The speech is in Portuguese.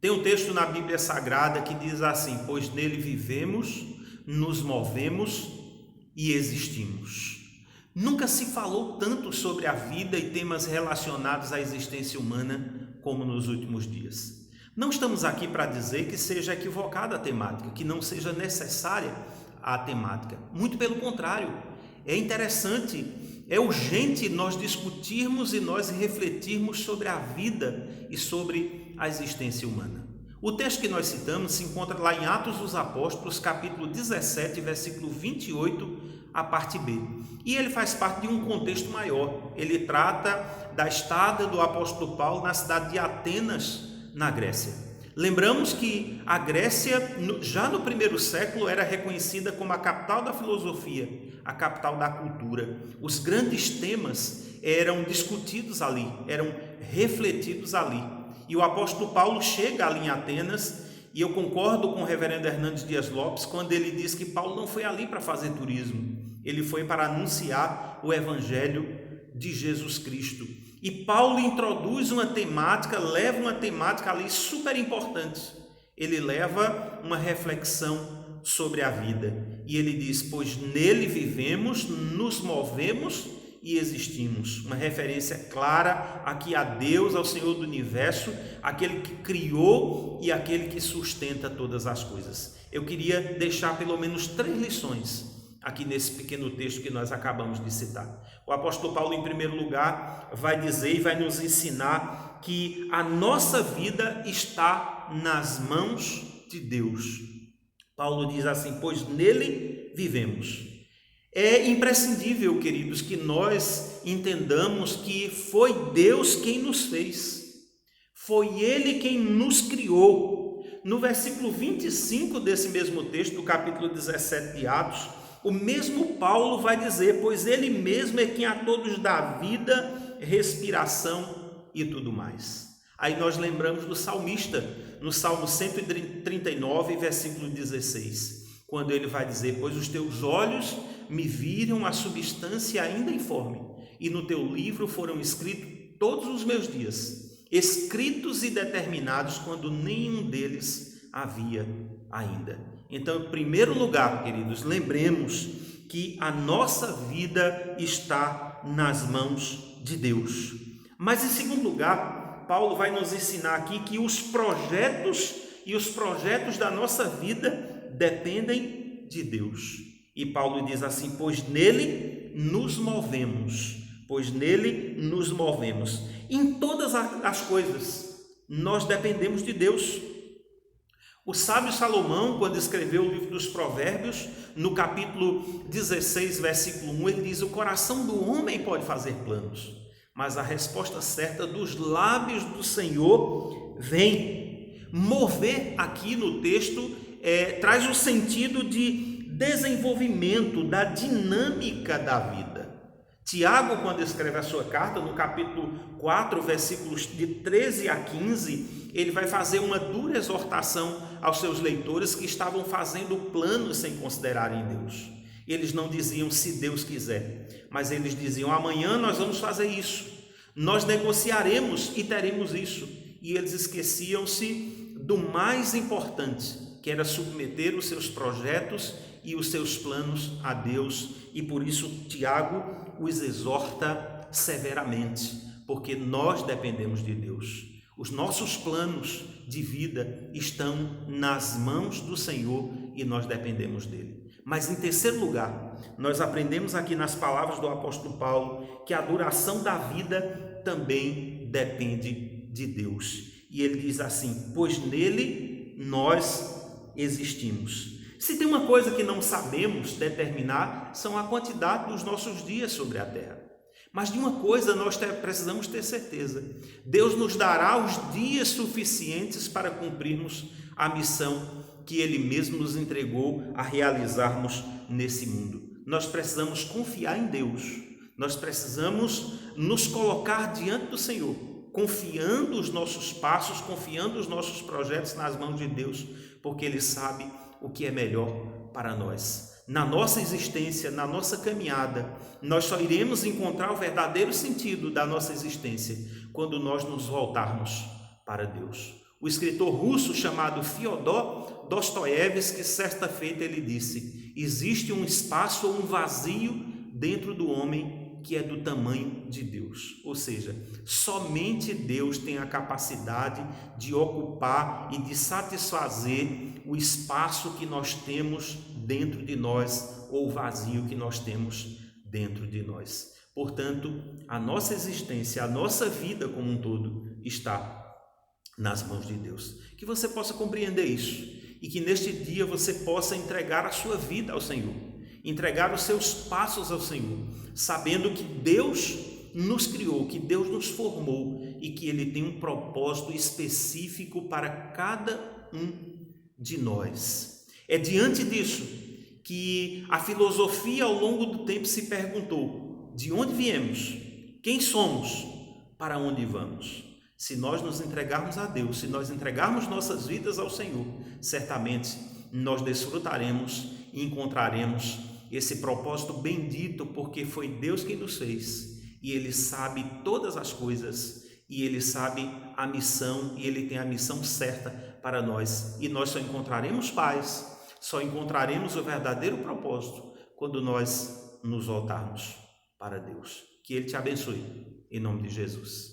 Tem um texto na Bíblia Sagrada que diz assim: pois nele vivemos, nos movemos e existimos. Nunca se falou tanto sobre a vida e temas relacionados à existência humana como nos últimos dias. Não estamos aqui para dizer que seja equivocada a temática, que não seja necessária a temática. Muito pelo contrário, é interessante, é urgente nós discutirmos e nós refletirmos sobre a vida e sobre a existência humana. O texto que nós citamos se encontra lá em Atos dos Apóstolos, capítulo 17, versículo 28, a parte B. E ele faz parte de um contexto maior. Ele trata da estada do apóstolo Paulo na cidade de Atenas, na Grécia. Lembramos que a Grécia, já no primeiro século, era reconhecida como a capital da filosofia, a capital da cultura. Os grandes temas eram discutidos ali, eram refletidos ali. E o apóstolo Paulo chega ali em Atenas, e eu concordo com o reverendo Hernandes Dias Lopes quando ele diz que Paulo não foi ali para fazer turismo, ele foi para anunciar o evangelho de Jesus Cristo. E Paulo introduz uma temática, leva uma temática ali super importante. Ele leva uma reflexão sobre a vida. E ele diz: pois nele vivemos, nos movemos e existimos. Uma referência clara aqui a Deus, ao Senhor do Universo, aquele que criou e aquele que sustenta todas as coisas. Eu queria deixar pelo menos 3 lições aqui nesse pequeno texto que nós acabamos de citar. O apóstolo Paulo, em primeiro lugar, vai dizer e vai nos ensinar que a nossa vida está nas mãos de Deus. Paulo diz assim: pois nele vivemos. É imprescindível, queridos, que nós entendamos que foi Deus quem nos fez. Foi Ele quem nos criou. No versículo 25 desse mesmo texto, do capítulo 17 de Atos, o mesmo Paulo vai dizer: pois Ele mesmo é quem a todos dá vida, respiração e tudo mais. Aí nós lembramos do salmista, no Salmo 139, versículo 16, quando ele vai dizer: pois os teus olhos me viram a substância ainda informe, e no teu livro foram escritos todos os meus dias, escritos e determinados quando nenhum deles havia ainda. Então, em primeiro lugar, queridos, lembremos que a nossa vida está nas mãos de Deus. Mas, em segundo lugar, Paulo vai nos ensinar aqui que os projetos da nossa vida dependem de Deus. E Paulo diz assim: pois nele nos movemos. Pois nele nos movemos. Em todas as coisas, nós dependemos de Deus. O sábio Salomão, quando escreveu o livro dos Provérbios, no capítulo 16, versículo 1, ele diz: o coração do homem pode fazer planos, mas a resposta certa dos lábios do Senhor vem. Mover aqui no texto traz o sentido de desenvolvimento, da dinâmica da vida. Tiago, quando escreve a sua carta, no capítulo 4, versículos de 13 a 15, ele vai fazer uma dura exortação aos seus leitores que estavam fazendo planos sem considerarem Deus. Eles não diziam se Deus quiser, mas eles diziam: amanhã nós vamos fazer isso, nós negociaremos e teremos isso. E eles esqueciam-se do mais importante, que era submeter os seus projetos e os seus planos a Deus. E por isso Tiago os exorta severamente, porque nós dependemos de Deus. Os nossos planos de vida estão nas mãos do Senhor e nós dependemos dele. Mas em terceiro lugar, nós aprendemos aqui nas palavras do apóstolo Paulo que a duração da vida também depende de Deus. E ele diz assim: pois nele nós existimos. Se tem uma coisa que não sabemos determinar, são a quantidade dos nossos dias sobre a terra. Mas de uma coisa nós precisamos ter certeza: Deus nos dará os dias suficientes para cumprirmos a missão que Ele mesmo nos entregou a realizarmos nesse mundo. Nós precisamos confiar em Deus, nós precisamos nos colocar diante do Senhor, confiando os nossos passos, confiando os nossos projetos nas mãos de Deus, porque Ele sabe o que é melhor para nós. Na nossa existência, na nossa caminhada, nós só iremos encontrar o verdadeiro sentido da nossa existência quando nós nos voltarmos para Deus. O escritor russo chamado Fyodor Dostoiévski, certa feita, ele disse: existe um espaço ou um vazio dentro do homem que é do tamanho de Deus. Ou seja, somente Deus tem a capacidade de ocupar e de satisfazer o espaço que nós temos dentro de nós, ou o vazio que nós temos dentro de nós. Portanto, a nossa existência, a nossa vida como um todo está nas mãos de Deus. Que você possa compreender isso e que neste dia você possa entregar a sua vida ao Senhor, entregar os seus passos ao Senhor, sabendo que Deus nos criou, que Deus nos formou e que Ele tem um propósito específico para cada um de nós. É diante disso que a filosofia ao longo do tempo se perguntou: de onde viemos? Quem somos? Para onde vamos? Se nós nos entregarmos a Deus, se nós entregarmos nossas vidas ao Senhor, certamente nós desfrutaremos e encontraremos esse propósito bendito, porque foi Deus quem nos fez e Ele sabe todas as coisas e Ele sabe a missão e Ele tem a missão certa para nós, e nós só encontraremos paz, só encontraremos o verdadeiro propósito quando nós nos voltarmos para Deus. Que Ele te abençoe, em nome de Jesus.